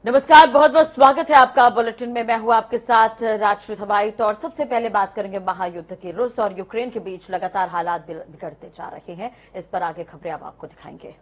नमस्कार, बहुत बहुत स्वागत है आपका बुलेटिन में। मैं हूं आपके साथ राजश्री हवाईट और सबसे पहले बात करेंगे महायुद्ध की। रूस और यूक्रेन के बीच लगातार हालात बिगड़ते जा रहे हैं। इस पर आगे खबरें अब आपको दिखाएंगे।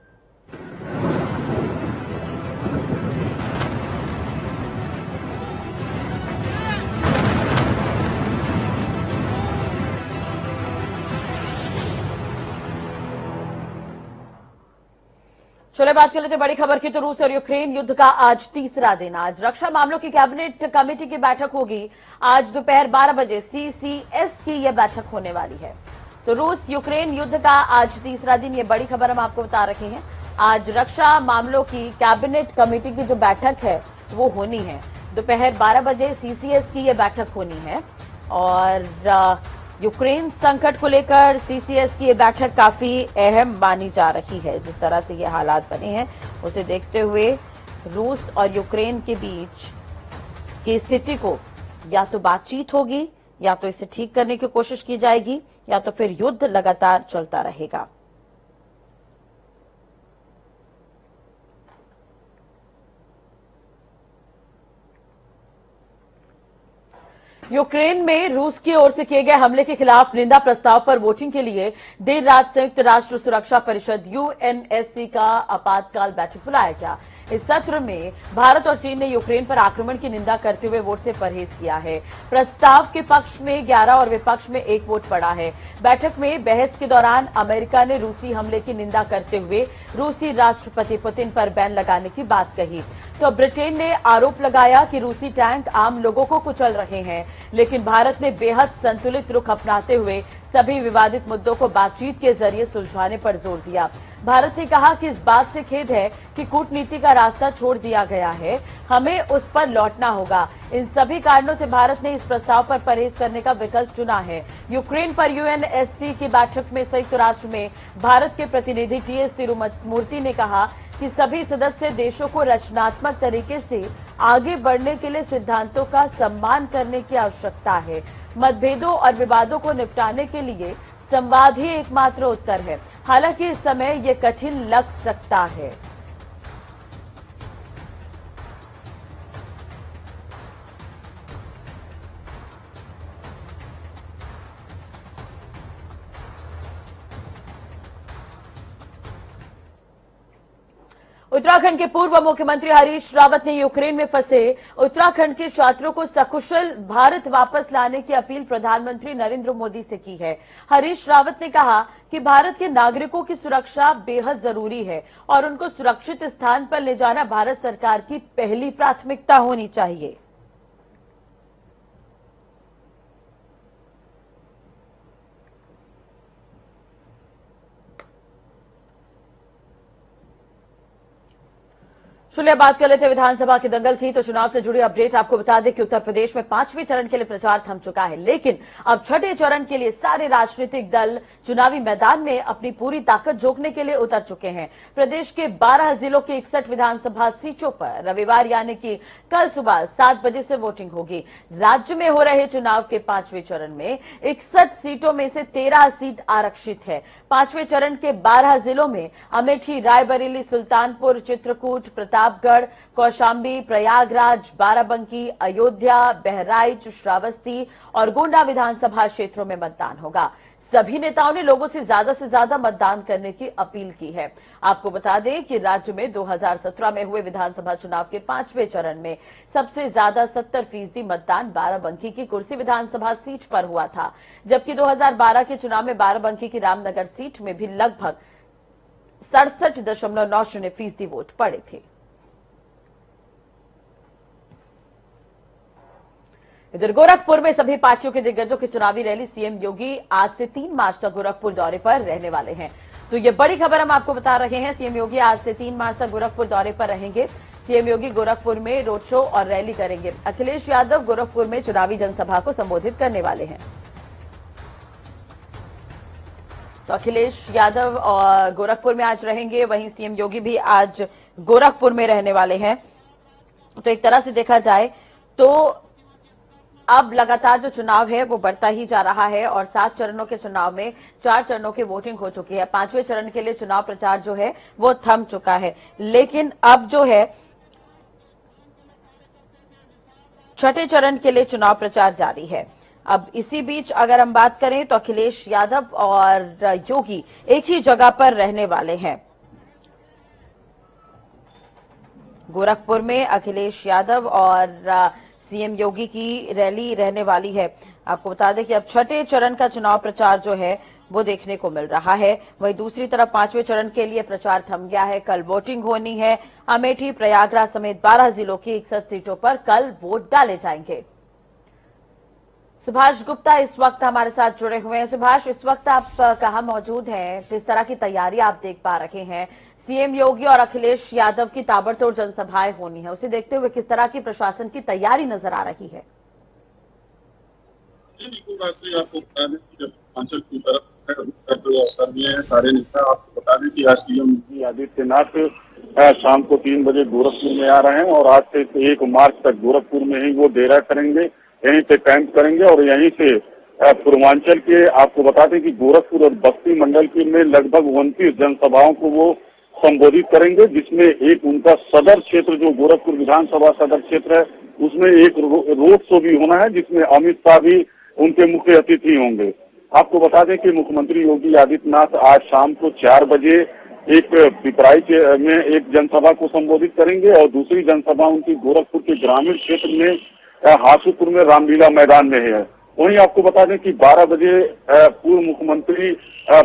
चलिए बात कर लेते हैं बड़ी खबर की। तो रूस और यूक्रेन युद्ध का आज तीसरा दिन। आज रक्षा मामलों की कैबिनेट कमेटी की बैठक होगी। आज दोपहर 12 बजे सीसीएस की यह बैठक होने वाली है। तो रूस यूक्रेन युद्ध का आज तीसरा दिन, ये बड़ी खबर हम आपको बता रहे हैं। आज रक्षा मामलों की कैबिनेट कमेटी की जो बैठक है वो होनी है। दोपहर 12 बजे सीसीएस की यह बैठक होनी है और यूक्रेन संकट को लेकर सीसीएस की ये बैठक काफी अहम मानी जा रही है। जिस तरह से ये हालात बने हैं उसे देखते हुए रूस और यूक्रेन के बीच की स्थिति को या तो बातचीत होगी, या तो इसे ठीक करने की कोशिश की जाएगी, या तो फिर युद्ध लगातार चलता रहेगा। यूक्रेन में रूस की ओर से किए गए हमले के खिलाफ निंदा प्रस्ताव पर वोटिंग के लिए देर रात संयुक्त राष्ट्र सुरक्षा परिषद यूएनएससी का आपातकाल बैठक बुलाया गया। इस सत्र में भारत और चीन ने यूक्रेन पर आक्रमण की निंदा करते हुए वोट से परहेज किया है। प्रस्ताव के पक्ष में 11 और विपक्ष में 1 वोट पड़ा है। बैठक में बहस के दौरान अमेरिका ने रूसी हमले की निंदा करते हुए रूसी राष्ट्रपति पुतिन पर बैन लगाने की बात कही। तो ब्रिटेन ने आरोप लगाया कि रूसी टैंक आम लोगों को कुचल रहे हैं, लेकिन भारत ने बेहद संतुलित रुख अपनाते हुए सभी विवादित मुद्दों को बातचीत के जरिए सुलझाने पर जोर दिया। भारत ने कहा कि इस बात से खेद है कि कूटनीति का रास्ता छोड़ दिया गया है, हमें उस पर लौटना होगा। इन सभी कारणों से भारत ने इस प्रस्ताव पर परहेज करने का विकल्प चुना है। यूक्रेन पर यूएनएससी की बैठक में संयुक्त राष्ट्र में भारत के प्रतिनिधि टीएस तिरुमूर्ति ने कहा कि सभी सदस्य देशों को रचनात्मक तरीके से आगे बढ़ने के लिए सिद्धांतों का सम्मान करने की आवश्यकता है। मतभेदों और विवादों को निपटाने के लिए संवाद ही एकमात्र उत्तर है। हालांकि इस समय ये कठिन लग सकता है। उत्तराखंड के पूर्व मुख्यमंत्री हरीश रावत ने यूक्रेन में फंसे उत्तराखंड के छात्रों को सकुशल भारत वापस लाने की अपील प्रधानमंत्री नरेंद्र मोदी से की है। हरीश रावत ने कहा कि भारत के नागरिकों की सुरक्षा बेहद जरूरी है और उनको सुरक्षित स्थान पर ले जाना भारत सरकार की पहली प्राथमिकता होनी चाहिए। चलिए बात कर लेते हैं विधानसभा के दंगल की। तो चुनाव से जुड़ी अपडेट आपको बता दें कि उत्तर प्रदेश में 5वें चरण के लिए प्रचार थम चुका है, लेकिन अब छठे चरण के लिए सारे राजनीतिक दल चुनावी मैदान में अपनी पूरी ताकत झोंकने के लिए उतर चुके हैं। प्रदेश के 12 जिलों की 61 विधानसभा सीटों पर रविवार यानी कि कल सुबह 7 बजे से वोटिंग होगी। राज्य में हो रहे चुनाव के 5वें चरण में 61 सीटों में से 13 सीट आरक्षित है। 5वें चरण के 12 जिलों में अमेठी, रायबरेली, सुल्तानपुर, चित्रकूट, प्रतापगढ़, कौशांबी, प्रयागराज, बाराबंकी, अयोध्या, बहराइच, श्रावस्ती और गोंडा विधानसभा क्षेत्रों में मतदान होगा। सभी नेताओं ने लोगों से ज्यादा मतदान करने की अपील की है। आपको बता दें कि राज्य में 2017 में हुए विधानसभा चुनाव के 5वें चरण में सबसे ज्यादा 70% मतदान बाराबंकी की कुर्सी विधानसभा सीट पर हुआ था, जबकि 2012 के चुनाव में बाराबंकी की रामनगर सीट में भी लगभग 67.90% वोट पड़े थे। इधर गोरखपुर में सभी पार्टियों के दिग्गजों की चुनावी रैली। सीएम योगी आज से 3 मार्च तक गोरखपुर दौरे पर रहने वाले हैं। तो ये बड़ी खबर हम आपको बता रहे हैं। सीएम योगी आज से 3 मार्च तक गोरखपुर दौरे पर रहेंगे। सीएम योगी गोरखपुर में रोड शो और रैली करेंगे। अखिलेश यादव गोरखपुर में चुनावी जनसभा को संबोधित करने वाले हैं। तो अखिलेश यादव गोरखपुर में आज रहेंगे, वहीं सीएम योगी भी आज गोरखपुर में रहने वाले हैं। तो एक तरह से देखा जाए तो अब लगातार जो चुनाव है वो बढ़ता ही जा रहा है और 7 चरणों के चुनाव में 4 चरणों की वोटिंग हो चुकी है। 5वें चरण के लिए चचुनाव प्रचार जो है वो थम चुका है, लेकिन अब जो है छठे चरण के लिए चुनाव प्रचार जारी है। अब इसी बीच अगर हम बात करें तो अखिलेश यादव और योगी एक ही जगह पर रहने वाले हैं। गोरखपुर में अखिलेश यादव और सीएम योगी की रैली रहने वाली है। आपको बता दें कि अब छठे चरण का चुनाव प्रचार जो है वो देखने को मिल रहा है। वहीं दूसरी तरफ पांचवें चरण के लिए प्रचार थम गया है। कल वोटिंग होनी है। अमेठी, प्रयागराज समेत 12 जिलों की 61 सीटों पर कल वोट डाले जाएंगे। सुभाष गुप्ता इस वक्त हमारे साथ जुड़े हुए हैं। सुभाष, इस वक्त आप कहां मौजूद हैं? किस तरह की तैयारी आप देख पा रहे हैं? सीएम योगी और अखिलेश यादव की ताबड़तोड़ जनसभाएं होनी है, उसे देखते हुए किस तरह की प्रशासन की तैयारी नजर आ रही है? आपको बता दें कि पूर्वांचल की तरफ सारे नेता, आपको बता दें कि आज सीएम योगी आदित्यनाथ शाम को 3 बजे गोरखपुर में आ रहे हैं और आज से 1 मार्च तक गोरखपुर में ही वो डेरा करेंगे, यहीं पे कैंप करेंगे और यहीं से पूर्वांचल के, आपको बता दें कि गोरखपुर और बस्ती मंडल के में लगभग 29 जनसभाओं को वो संबोधित करेंगे, जिसमें एक उनका सदर क्षेत्र जो गोरखपुर विधानसभा सदर क्षेत्र है उसमें एक रोड शो भी होना है, जिसमें अमित शाह भी उनके मुख्य अतिथि होंगे। आपको बता दें कि मुख्यमंत्री योगी आदित्यनाथ आज शाम को 4 बजे एक पिपराइच में एक जनसभा को संबोधित करेंगे और दूसरी जनसभा उनकी गोरखपुर के ग्रामीण क्षेत्र में हासूपुर में रामलीला मैदान में है। वहीं आपको बता दें कि 12 बजे पूर्व मुख्यमंत्री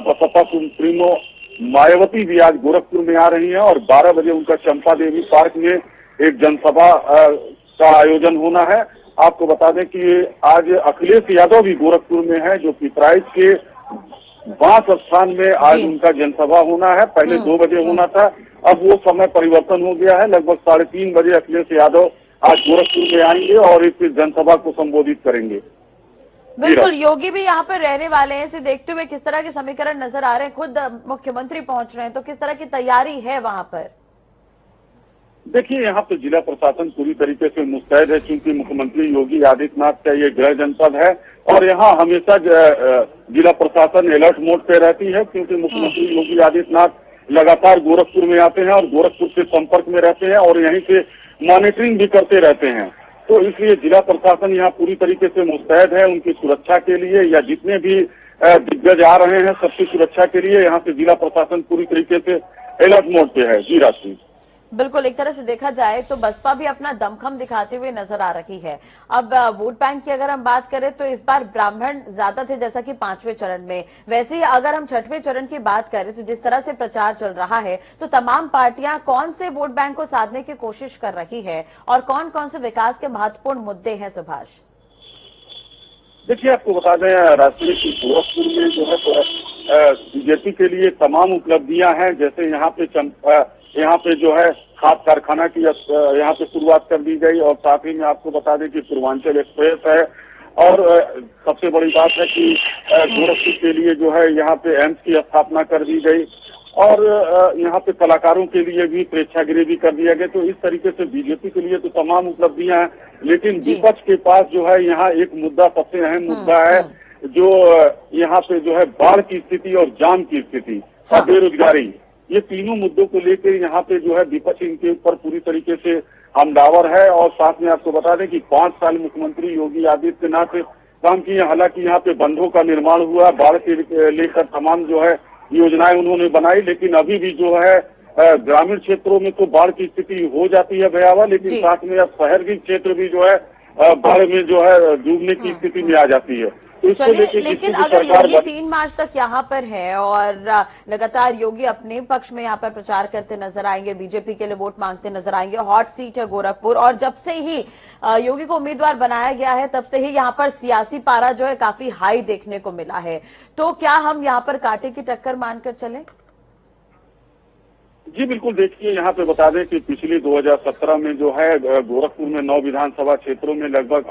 बसपा सुप्रीमो मायावती भी आज गोरखपुर में आ रही हैं और 12 बजे उनका चंपा देवी पार्क में एक जनसभा का आयोजन होना है। आपको बता दें कि आज अखिलेश यादव भी गोरखपुर में है, जो पिपराइच के बांस स्थान में आज उनका जनसभा होना है। पहले 2 बजे होना था, अब वो समय परिवर्तन हो गया है। लगभग 3:30 बजे अखिलेश यादव आज गोरखपुर में आएंगे और इस जनसभा को संबोधित करेंगे। बिल्कुल, योगी भी यहाँ पर रहने वाले हैं। इसे देखते हुए किस तरह के समीकरण नजर आ रहे हैं? खुद मुख्यमंत्री पहुंच रहे हैं, तो किस तरह की तैयारी है वहां पर? देखिए, यहाँ पे जिला प्रशासन पूरी तरीके से मुस्तैद है, क्योंकि मुख्यमंत्री योगी आदित्यनाथ का ये गृह जनपद है और यहाँ हमेशा जिला प्रशासन अलर्ट मोड पे रहती है, क्योंकि मुख्यमंत्री योगी आदित्यनाथ लगातार गोरखपुर में आते हैं और गोरखपुर से संपर्क में रहते हैं और यहीं से मॉनिटरिंग भी करते रहते हैं। तो इसलिए जिला प्रशासन यहाँ पूरी तरीके से मुस्तैद है उनकी सुरक्षा के लिए, या जितने भी दिग्गज आ रहे हैं सबकी सुरक्षा के लिए यहाँ से जिला प्रशासन पूरी तरीके से अलर्ट मोड पे है। जी राशि, बिल्कुल, एक तरह से देखा जाए तो बसपा भी अपना दमखम दिखाते हुए नजर आ रही है। अब वोट बैंक की अगर हम बात करें तो इस बार ब्राह्मण ज्यादा थे, जैसा कि 5वें चरण में। वैसे ही अगर हम 6वें चरण की बात करें तो जिस तरह से प्रचार चल रहा है, तो तमाम पार्टियां कौन से वोट बैंक को साधने की कोशिश कर रही है और कौन कौन से विकास के महत्वपूर्ण मुद्दे हैं? सुभाष, देखिए, आपको बता दें राष्ट्रीय की गोरखपुर में जो है बीजेपी के लिए तमाम उपलब्धियां हैं। जैसे यहाँ पे जो है खाद कारखाना की यहाँ पे शुरुआत कर दी गई और साथ ही में आपको बता दें कि पूर्वांचल एक्सप्रेस है और सबसे बड़ी बात है कि गोरखपुर के लिए जो है यहाँ पे एम्स की स्थापना कर दी गई और यहाँ पे कलाकारों के लिए भी प्रेक्षागृह भी कर दिया गया। तो इस तरीके से बीजेपी के लिए तो तमाम उपलब्धियां हैं, लेकिन विपक्ष के पास जो है यहाँ एक मुद्दा, सबसे अहम मुद्दा है, जो यहाँ पे जो है बाढ़ की स्थिति और जाम की स्थिति और बेरोजगारी। ये तीनों मुद्दों को लेकर यहाँ पे जो है विपक्ष इनके ऊपर पूरी तरीके से हमलावर है। और साथ में आपको बता दें कि 5 साल मुख्यमंत्री योगी आदित्यनाथ काम किए। हालांकि यहाँ पे बंधों का निर्माण हुआ, बाढ़ के लेकर तमाम जो है योजनाएं उन्होंने बनाई, लेकिन अभी भी जो है ग्रामीण क्षेत्रों में तो बाढ़ की स्थिति हो जाती है भयावह, लेकिन साथ में अब शहर की क्षेत्र भी जो है बाढ़ में जो है डूबने की स्थिति में आ जाती है। चलिए, लेकिन अगर योगी 3 मार्च तक यहाँ पर है और लगातार योगी अपने पक्ष में यहाँ पर प्रचार करते नजर आएंगे, बीजेपी के लिए वोट मांगते नजर आएंगे, हॉट सीट है गोरखपुर, और जब से ही योगी को उम्मीदवार बनाया गया है तब से ही यहाँ पर सियासी पारा जो है काफी हाई देखने को मिला है, तो क्या हम यहाँ पर कांटे की टक्कर मानकर चले? जी बिल्कुल, देखिए, यहाँ पे बता दें कि पिछले 2017 में जो है गोरखपुर में 9 विधानसभा क्षेत्रों में लगभग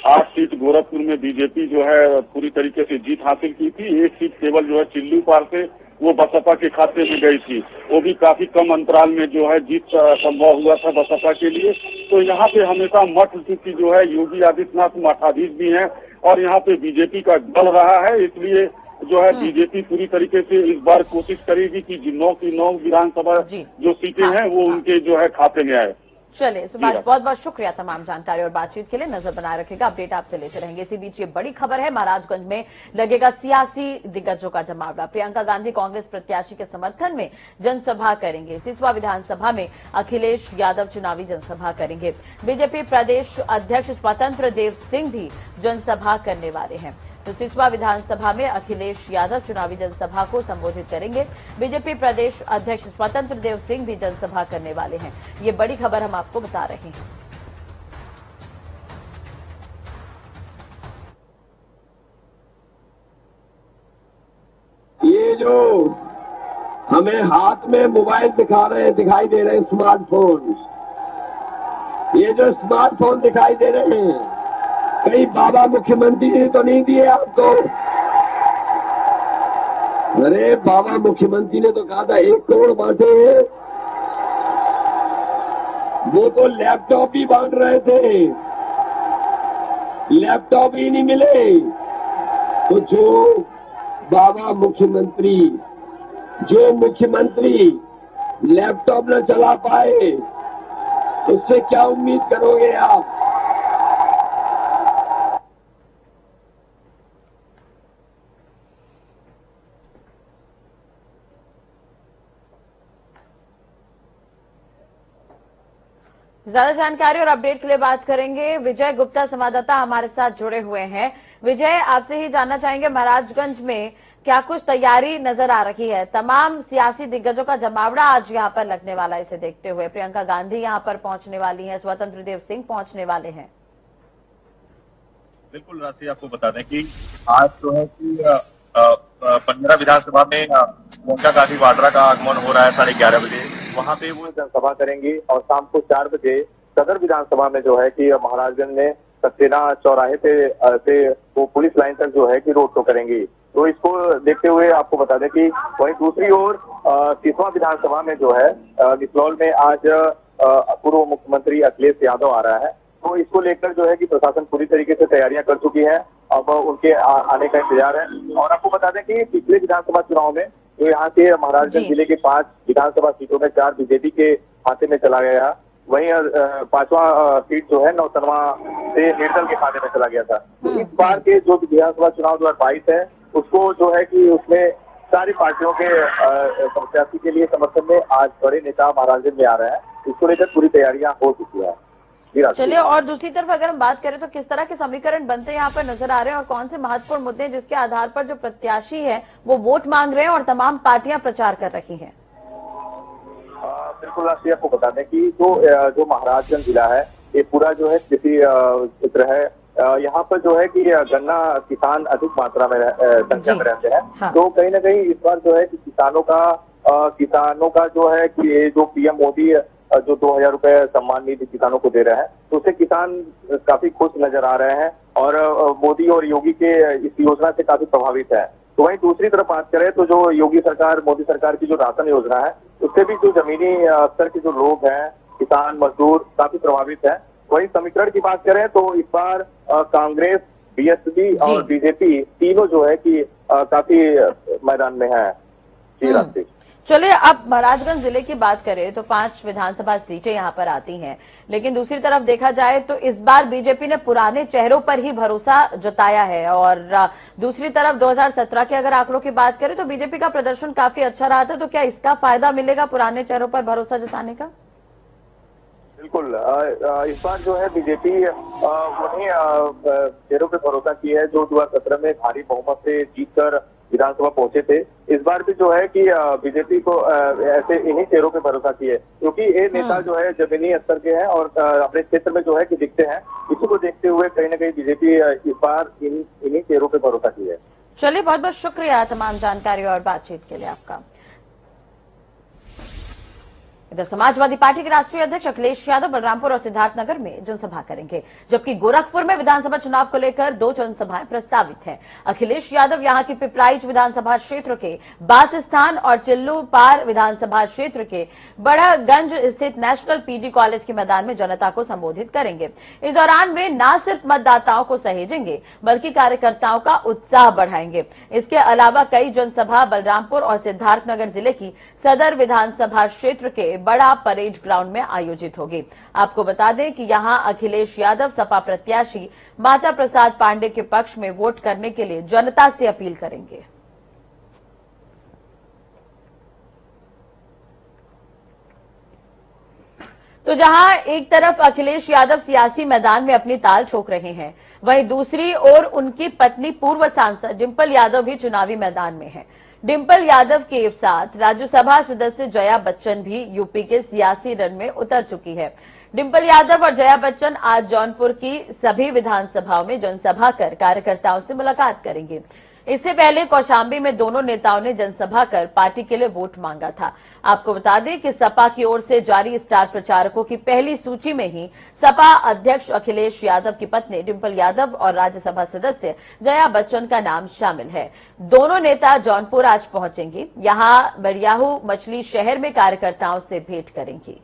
8 सीट गोरखपुर में बीजेपी जो है पूरी तरीके से जीत हासिल की थी। एक सीट केवल जो है चिल्लू पार से वो बसपा के खाते में गई थी, वो भी काफी कम अंतराल में जो है जीत संभव हुआ था बसपा के लिए। तो यहाँ पे हमेशा मठ, चूंकि जो है योगी आदित्यनाथ मठाधीश भी हैं और यहाँ पे बीजेपी का बल रहा है, इसलिए जो है बीजेपी पूरी तरीके से इस बार कोशिश करेगी कि 9 की 9 विधानसभा जो सीटें हैं वो उनके जो है खाते में आए। चलिए सुभाष, बहुत बहुत शुक्रिया तमाम जानकारी और बातचीत के लिए। नजर बनाए रखेगा, अपडेट आपसे लेते रहेंगे। इसी बीच ये बड़ी खबर है, महाराजगंज में लगेगा सियासी दिग्गजों का जमावड़ा। प्रियंका गांधी कांग्रेस प्रत्याशी के समर्थन में जनसभा करेंगे। सिसवा विधानसभा में अखिलेश यादव चुनावी जनसभा करेंगे। बीजेपी प्रदेश अध्यक्ष स्वतंत्र देव सिंह भी जनसभा करने वाले हैं। तो सिसवा विधानसभा में अखिलेश यादव चुनावी जनसभा को संबोधित करेंगे। बीजेपी प्रदेश अध्यक्ष स्वतंत्र देव सिंह भी जनसभा करने वाले हैं। ये बड़ी खबर हम आपको बता रहे हैं। ये जो हमें हाथ में मोबाइल दिखाई दे रहे हैं, स्मार्टफोन, ये जो स्मार्टफोन दिखाई दे रहे हैं, कहीं बाबा मुख्यमंत्री ने तो नहीं दिए आपको? अरे बाबा मुख्यमंत्री ने तो कहा था 1 करोड़ बांटे हैं। वो तो लैपटॉप भी बांट रहे थे, लैपटॉप ही नहीं मिले। तो जो बाबा मुख्यमंत्री, जो मुख्यमंत्री लैपटॉप न चला पाए, उससे क्या उम्मीद करोगे आप? ज्यादा जानकारी और अपडेट के लिए बात करेंगे। विजय गुप्ता संवाददाता हमारे साथ जुड़े हुए हैं। विजय, आपसे ही जानना चाहेंगे, महाराजगंज में क्या कुछ तैयारी नजर आ रही है? तमाम सियासी दिग्गजों का जमावड़ा आज यहां पर लगने वाला है। इसे देखते हुए प्रियंका गांधी यहां पर पहुंचने वाली हैं, स्वतंत्र देव सिंह पहुंचने वाले हैं। बिल्कुल राशि, आपको बता दें कि आज जो है कि पंद्रह विधानसभा में प्रियंका गांधी वाड्रा का आगमन हो रहा है 11:30 बजे। वहां पे वो जनसभा करेंगी और शाम को 4 बजे सदर विधानसभा में जो है कि महाराजगंज में सक्सेना चौराहे से वो पुलिस लाइन तक जो है कि रोड शो करेंगी। तो इसको देखते हुए आपको बता दें कि वहीं दूसरी ओर सिसवा विधानसभा में जो है निचलौल में आज पूर्व मुख्यमंत्री अखिलेश यादव आ रहा है। तो इसको लेकर जो है कि प्रशासन पूरी तरीके से तैयारियां कर चुकी है। अब उनके आने का इंतजार है। और आपको बता दें कि पिछले विधानसभा चुनाव में जो यहाँ के महाराजगंज जिले के 5 विधानसभा सीटों में 4 बीजेपी के खाते में चला गया, वहीं 5वां सीट जो है नौतनवा से निर्दल के खाते में चला गया था। तो इस बार के जो विधानसभा चुनाव 2022 है, उसको जो है कि उसमें सारी पार्टियों के प्रत्याशी के लिए समर्थन में आज बड़े नेता महाराजगंज में आ रहे हैं। इसको लेकर पूरी तैयारियां हो चुकी है। चलिए, और दूसरी तरफ अगर हम बात करें तो किस तरह के समीकरण बनते यहाँ पर नजर आ रहे हैं और कौन से महत्वपूर्ण मुद्दे हैं जिसके आधार पर जो प्रत्याशी है वो वोट मांग रहे हैं और तमाम पार्टियां प्रचार कर रही हैं? बिल्कुल राष्ट्रीय, आपको बता दें कि जो महाराजगंज जिला है ये पूरा जो है कृषि क्षेत्र है। यहाँ पर जो है कि गन्ना किसान अधिक मात्रा में संख्या में रहते हैं। हाँ। तो कहीं ना कहीं इस बार जो है कि किसानों का जो है कि ये जो पीएम मोदी जो 2000 रुपए सम्मान निधि किसानों को दे रहे हैं, तो उससे किसान काफी खुश नजर आ रहे हैं और मोदी और योगी के इस योजना से काफी प्रभावित है। तो वहीं दूसरी तरफ बात करें तो जो योगी सरकार, मोदी सरकार की जो राशन योजना है, उससे भी जो जमीनी स्तर के जो लोग हैं, किसान मजदूर काफी प्रभावित है। वहीं समीकरण की बात करें तो इस बार कांग्रेस, बीएसपी और बीजेपी तीनों जो है कि काफी मैदान में है। जी, चलिए, अब महाराजगंज जिले की बात करें तो 5 विधानसभा सीटें यहां पर आती हैं, लेकिन दूसरी तरफ देखा जाए तो इस बार बीजेपी ने पुराने चेहरों पर ही भरोसा जताया है। और दूसरी तरफ 2017 के अगर आंकड़ों की बात करें तो बीजेपी का प्रदर्शन काफी अच्छा रहा था। तो क्या इसका फायदा मिलेगा पुराने चेहरों पर भरोसा जताने का? बिल्कुल, इस बार जो है बीजेपी उन्हीं चेहरों पर भरोसा की है जो 2017 में भारी बहुमत से जीतकर विधानसभा पहुंचे थे। इस बार भी जो है कि बीजेपी को ऐसे इन्हीं चेहरों पे भरोसा किए, क्योंकि ये नेता जो है जमीनी स्तर के हैं और अपने क्षेत्र में जो है कि दिखते हैं। इसी को देखते हुए कहीं ना कहीं बीजेपी इस बार इन्हीं चेहरों पे भरोसा की है। चलिए, बहुत बहुत शुक्रिया तमाम जानकारी और बातचीत के लिए आपका। इधर समाजवादी पार्टी के राष्ट्रीय अध्यक्ष अखिलेश यादव बलरामपुर और सिद्धार्थनगर में जनसभा करेंगे, जबकि गोरखपुर में विधानसभा चुनाव को लेकर 2 जनसभाएं प्रस्तावित हैं। अखिलेश यादव यहां की पिपराइच विधानसभा क्षेत्र के बासस्थान और चिल्लू पार विधानसभा क्षेत्र के बड़ागंज स्थित नेशनल पीजी कॉलेज के मैदान में जनता को संबोधित करेंगे। इस दौरान वे न सिर्फ मतदाताओं को सहेजेंगे बल्कि कार्यकर्ताओं का उत्साह बढ़ाएंगे। इसके अलावा कई जनसभा बलरामपुर और सिद्धार्थनगर जिले की सदर विधानसभा क्षेत्र के बड़ा परेड ग्राउंड में आयोजित होगी। आपको बता दें कि यहां अखिलेश यादव सपा प्रत्याशी माता प्रसाद पांडे के पक्ष में वोट करने के लिए जनता से अपील करेंगे। तो जहां एक तरफ अखिलेश यादव सियासी मैदान में अपनी ताल ठोक रहे हैं, वहीं दूसरी ओर उनकी पत्नी पूर्व सांसद डिंपल यादव भी चुनावी मैदान में हैं। डिंपल यादव के साथ राज्यसभा सदस्य जया बच्चन भी यूपी के सियासी रण में उतर चुकी है। डिंपल यादव और जया बच्चन आज जौनपुर की सभी विधानसभाओं में जनसभा कर कार्यकर्ताओं से मुलाकात करेंगे। इससे पहले कौशाम्बी में दोनों नेताओं ने जनसभा कर पार्टी के लिए वोट मांगा था। आपको बता दें कि सपा की ओर से जारी स्टार प्रचारकों की पहली सूची में ही सपा अध्यक्ष अखिलेश यादव की पत्नी डिंपल यादव और राज्यसभा सदस्य जया बच्चन का नाम शामिल है। दोनों नेता जौनपुर आज पहुंचेंगे। यहां बड़ियाहू मछली शहर में कार्यकर्ताओं से भेंट करेंगी।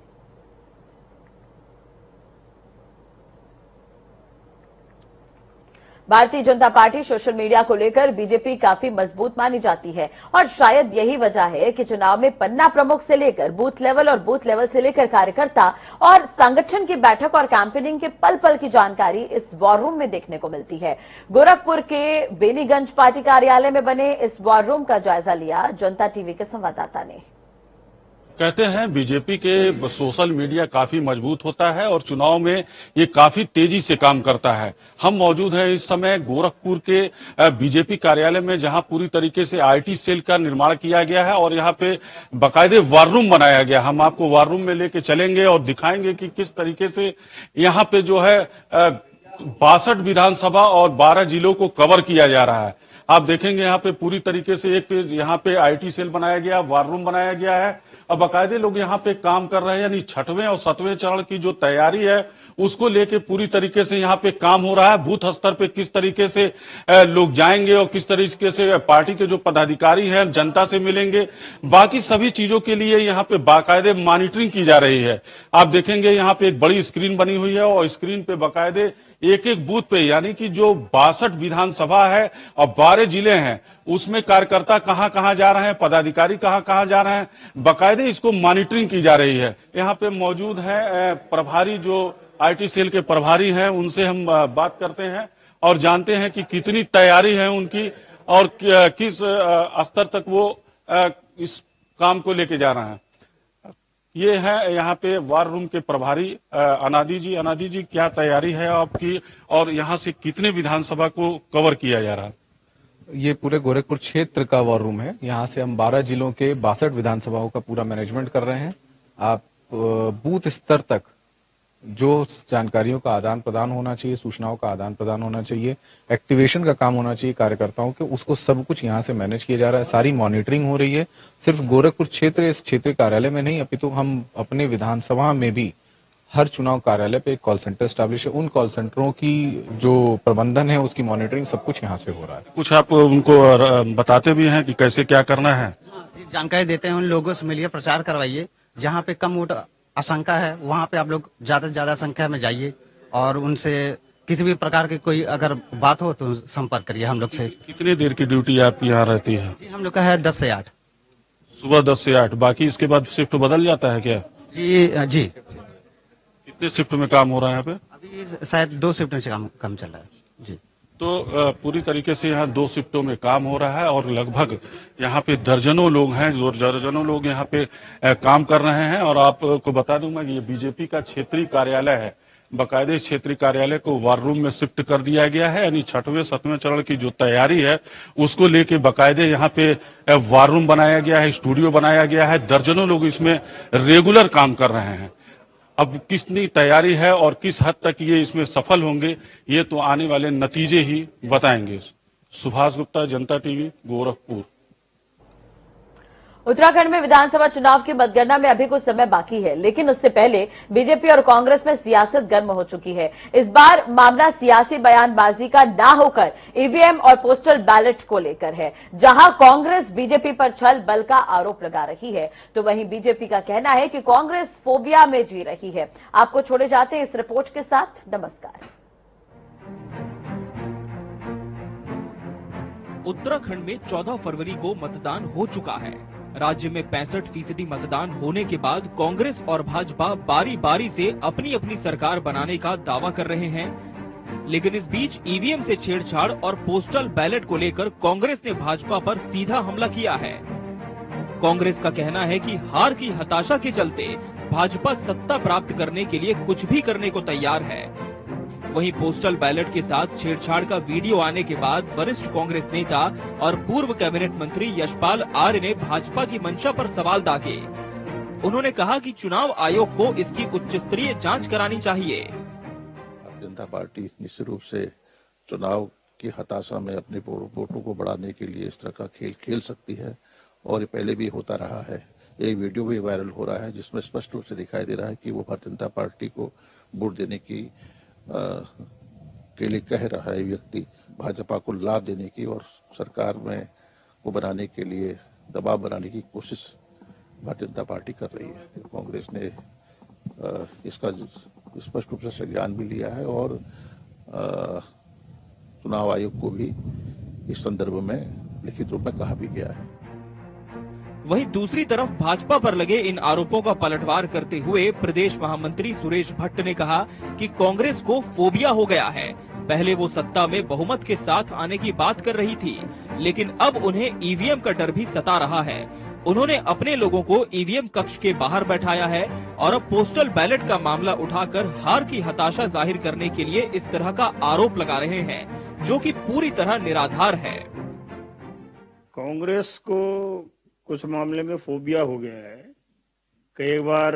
Bharatiya Janata party social media को लेकर बीजेपी काफी मजबूत मानी जाती है और शायद यही वजह है कि चुनाव में पन्ना प्रमुख से लेकर बूथ लेवल और बूथ लेवल से लेकर कार्यकर्ता और संगठन की बैठक और कैंपेनिंग के पल पल की जानकारी इस वॉर रूम में देखने को मिलती है। गोरखपुर के बेनीगंज पार्टी कार्यालय में बने इस वॉर रूम का जायजा लिया जनता टीवी के संवाददाता ने। कहते हैं बीजेपी के सोशल मीडिया काफी मजबूत होता है और चुनाव में ये काफी तेजी से काम करता है। हम मौजूद हैं इस समय गोरखपुर के बीजेपी कार्यालय में, जहां पूरी तरीके से आईटी सेल का निर्माण किया गया है और यहां पे बाकायदे वार रूम बनाया गया। हम आपको वार रूम में लेके चलेंगे और दिखाएंगे कि किस तरीके से यहां पे जो है 62 विधानसभा और 12 जिलों को कवर किया जा रहा है। आप देखेंगे यहाँ पे पूरी तरीके से एक यहाँ पे आईटी सेल बनाया गया, वार रूम बनाया गया है और बाकायदे लोग यहाँ पे काम कर रहे हैं। यानी 6वें और 7वें चरण की जो तैयारी है उसको लेके पूरी तरीके से यहाँ पे काम हो रहा है। बूथ स्तर पे किस तरीके से लोग जाएंगे और किस तरीके से पार्टी के जो पदाधिकारी हैं जनता से मिलेंगे, बाकी सभी चीजों के लिए यहाँ पे बाकायदे मॉनिटरिंग की जा रही है। आप देखेंगे यहाँ पे एक बड़ी स्क्रीन बनी हुई है और स्क्रीन पे बाकायदे एक एक बूथ पे, यानी कि जो 62 विधानसभा है और 12 जिले हैं, उसमें कार्यकर्ता कहां कहां जा रहे हैं, पदाधिकारी कहां कहां जा रहे हैं, बाकायदे इसको मॉनिटरिंग की जा रही है। यहाँ पे मौजूद है प्रभारी, जो आईटी सेल के प्रभारी हैं, उनसे हम बात करते हैं और जानते हैं कि कितनी तैयारी है उनकी और किस स्तर तक वो इस काम को लेके जा रहे हैं। ये है यहाँ पे वार रूम के प्रभारी अनादि जी। अनादि जी, क्या तैयारी है आपकी और यहाँ से कितने विधानसभा को कवर किया जा रहा है? ये पूरे गोरखपुर क्षेत्र का वॉर रूम है। यहाँ से हम 12 जिलों के 62 विधानसभाओं का पूरा मैनेजमेंट कर रहे हैं। आप बूथ स्तर तक जो जानकारियों का आदान प्रदान होना चाहिए, सूचनाओं का आदान प्रदान होना चाहिए, एक्टिवेशन का काम होना चाहिए कार्यकर्ताओं के, उसको सब कुछ यहाँ से मैनेज किया जा रहा है। सारी मॉनिटरिंग हो रही है। सिर्फ गोरखपुर क्षेत्र, इस क्षेत्रीय कार्यालय में नहीं, अपितु हम अपने विधानसभा में भी हर चुनाव कार्यालय पे एक कॉल सेंटर स्टैब्लिश है। उन कॉल सेंटरों की जो प्रबंधन है, उसकी मॉनिटरिंग सब कुछ यहाँ से हो रहा है। कुछ आप उनको बताते भी हैं कि कैसे क्या करना है? जानकारी देते हैं। उन लोगों से मिलिए, प्रचार करवाइए। जहाँ पे कम वोट आशंका है वहाँ पे आप लोग ज्यादा से ज्यादा संख्या में जाइए और उनसे किसी भी प्रकार की कोई अगर बात हो तो संपर्क करिए हम लोग से। कितनी देर की ड्यूटी आपकी यहाँ रहती है? जी, हम लोग का है 10 से 8। सुबह 10 से 8। बाकी इसके बाद शिफ्ट बदल जाता है क्या? जी। कितने शिफ्ट में काम हो रहा है यहाँ पे? अभी शायद 2 शिफ्ट में से काम चल रहा है जी। तो पूरी तरीके से यहाँ 2 शिफ्टों में काम हो रहा है और लगभग यहाँ पे दर्जनों लोग हैं, जो दर्जनों लोग यहाँ पे काम कर रहे हैं। और आपको बता दूं मैं, ये बीजेपी का क्षेत्रीय कार्यालय है। बाकायदे क्षेत्रीय कार्यालय को वार रूम में शिफ्ट कर दिया गया है। यानी 6वें 7वें चरण की जो तैयारी है उसको लेके बाकायदे यहाँ पे वार रूम बनाया गया है, स्टूडियो बनाया गया है। दर्जनों लोग इसमें रेगुलर काम कर रहे हैं। अब कितनी तैयारी है और किस हद तक ये इसमें सफल होंगे, ये तो आने वाले नतीजे ही बताएंगे। सुभाष गुप्ता, जनता टीवी, गोरखपुर। उत्तराखंड में विधानसभा चुनाव की मतगणना में अभी कुछ समय बाकी है, लेकिन उससे पहले बीजेपी और कांग्रेस में सियासत गर्म हो चुकी है। इस बार मामला सियासी बयानबाजी का ना होकर ईवीएम और पोस्टल बैलेट को लेकर है। जहां कांग्रेस बीजेपी पर छल बल का आरोप लगा रही है, तो वहीं बीजेपी का कहना है कि कांग्रेस फोबिया में जी रही है। आपको छोड़े जाते हैं इस रिपोर्ट के साथ। नमस्कार। उत्तराखंड में 14 फरवरी को मतदान हो चुका है। राज्य में 65% मतदान होने के बाद कांग्रेस और भाजपा बारी बारी से अपनी अपनी सरकार बनाने का दावा कर रहे हैं, लेकिन इस बीच ईवीएम से छेड़छाड़ और पोस्टल बैलेट को लेकर कांग्रेस ने भाजपा पर सीधा हमला किया है। कांग्रेस का कहना है कि हार की हताशा के चलते भाजपा सत्ता प्राप्त करने के लिए कुछ भी करने को तैयार है। वहीं पोस्टल बैलेट के साथ छेड़छाड़ का वीडियो आने के बाद वरिष्ठ कांग्रेस नेता और पूर्व कैबिनेट मंत्री यशपाल आर्य ने भाजपा की मंशा पर सवाल दागे। उन्होंने कहा कि चुनाव आयोग को इसकी उच्च स्तरीय जांच करानी चाहिए। भारतीय जनता पार्टी निश्चित रूप से चुनाव की हताशा में अपने वोटों को बढ़ाने के लिए इस तरह का खेल खेल सकती है, और ये पहले भी होता रहा है। एक वीडियो भी वायरल हो रहा है जिसमें स्पष्ट रूप से दिखाई दे रहा है कि वो भारतीय जनता पार्टी को वोट देने की के लिए कह रहा है व्यक्ति, भाजपा को लाभ देने की और सरकार में को बनाने के लिए दबाव बनाने की कोशिश भारतीय जनता पार्टी कर रही है। कांग्रेस ने इसका स्पष्ट रूप से संज्ञान भी लिया है और चुनाव आयोग को भी इस संदर्भ में लिखित रूप में कहा भी गया है। वहीं दूसरी तरफ भाजपा पर लगे इन आरोपों का पलटवार करते हुए प्रदेश महामंत्री सुरेश भट्ट ने कहा कि कांग्रेस को फोबिया हो गया है। पहले वो सत्ता में बहुमत के साथ आने की बात कर रही थी, लेकिन अब उन्हें ईवीएम का डर भी सता रहा है। उन्होंने अपने लोगों को ईवीएम कक्ष के बाहर बैठाया है और अब पोस्टल बैलेट का मामला उठाकर हार की हताशा जाहिर करने के लिए इस तरह का आरोप लगा रहे हैं, जो कि पूरी तरह निराधार है। कांग्रेस को कुछ मामले में फोबिया हो गया है। कई बार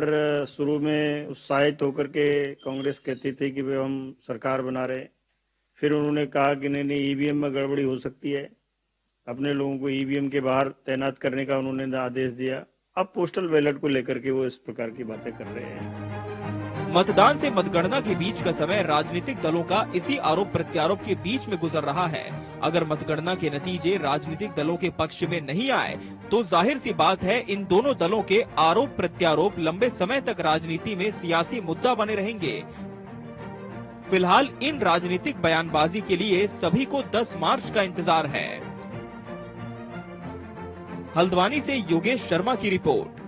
शुरू में उत्साहित होकर के कांग्रेस कहती थी कि वे हम सरकार बना रहे, फिर उन्होंने कहा कि नहीं ईवीएम में गड़बड़ी हो सकती है, अपने लोगों को ईवीएम के बाहर तैनात करने का उन्होंने आदेश दिया। अब पोस्टल बैलेट को लेकर के वो इस प्रकार की बातें कर रहे हैं। मतदान से मतगणना के बीच का समय राजनीतिक दलों का इसी आरोप प्रत्यारोप के बीच में गुजर रहा है। अगर मतगणना के नतीजे राजनीतिक दलों के पक्ष में नहीं आए तो जाहिर सी बात है इन दोनों दलों के आरोप प्रत्यारोप लंबे समय तक राजनीति में सियासी मुद्दा बने रहेंगे। फिलहाल इन राजनीतिक बयानबाजी के लिए सभी को 10 मार्च का इंतजार है। हल्द्वानी से योगेश शर्मा की रिपोर्ट।